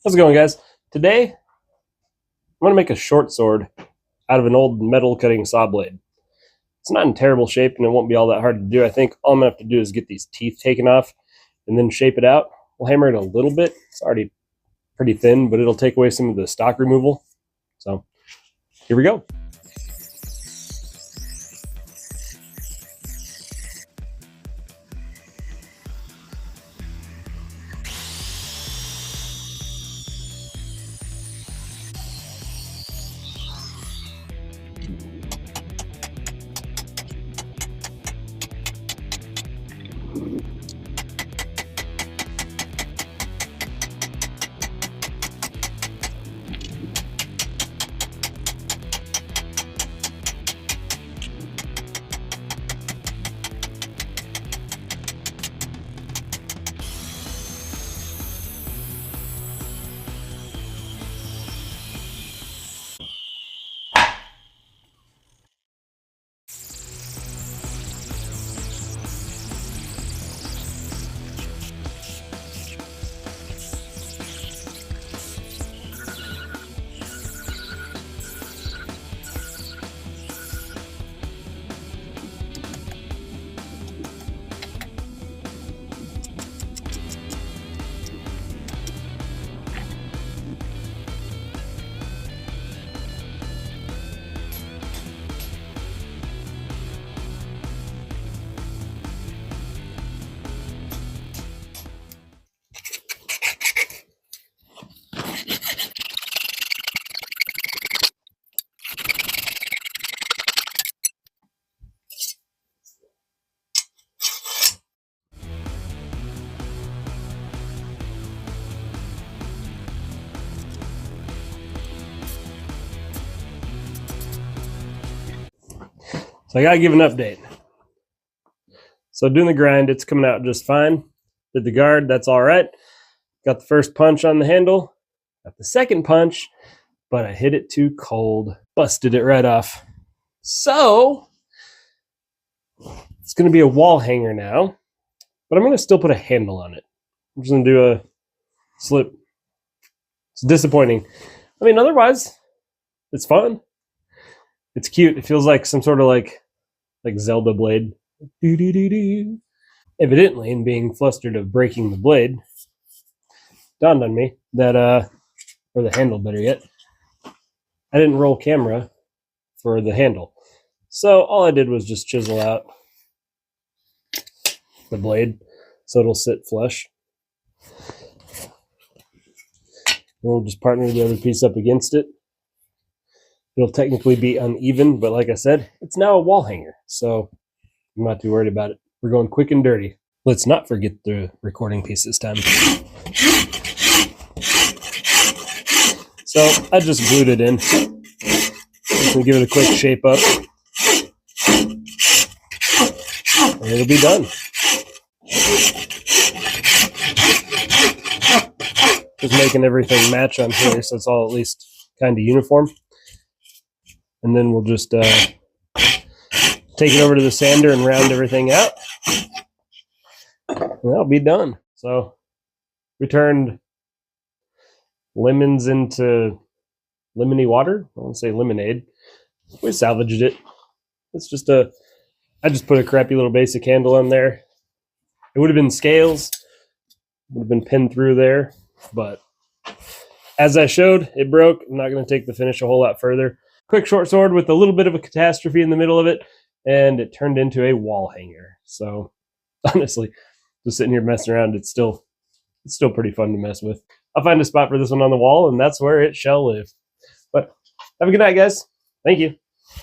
How's it going, guys? Today, I'm going to make a short sword out of an old metal cutting saw blade. It's not in terrible shape and it won't be all that hard to do. I think all I'm going to have to do is get these teeth taken off and then shape it out. We'll hammer it a little bit. It's already pretty thin, but it'll take away some of the stock removal. So, here we go. So I gotta give an update. So doing the grind, it's coming out just fine. Did the guard, that's all right. Got the first punch on the handle, got the second punch, but I hit it too cold. Busted it right off. So it's gonna be a wall hanger now, but I'm gonna still put a handle on it. I'm just gonna do a slip. It's disappointing. I mean, otherwise, it's fun. It's cute. It feels like some sort of like Zelda blade. Doo-doo-doo-doo. Evidently, in being flustered of breaking the blade, dawned on me that, or the handle better yet, I didn't roll camera for the handle. So all I did was just chisel out the blade so it'll sit flush. And we'll just partner the other piece up against it. It'll technically be uneven, but like I said, it's now a wall hanger, so I'm not too worried about it. We're going quick and dirty. Let's not forget the recording piece this time. So I just glued it in. Just gonna give it a quick shape up. And it'll be done. Just making everything match on here so it's all at least kind of uniform. And then we'll just take it over to the sander and round everything out. And that'll be done. So we turned lemons into lemony water. I won't say lemonade. We salvaged it. It's just I just put a crappy little basic handle on there. It would have been scales. Would have been pinned through there. But as I showed, it broke. I'm not going to take the finish a whole lot further. Quick short sword with a little bit of a catastrophe in the middle of it, and it turned into a wall hanger. So honestly, just sitting here messing around, it's still pretty fun to mess with. I'll find a spot for this one on the wall, and that's where it shall live. But have a good night, guys. Thank you.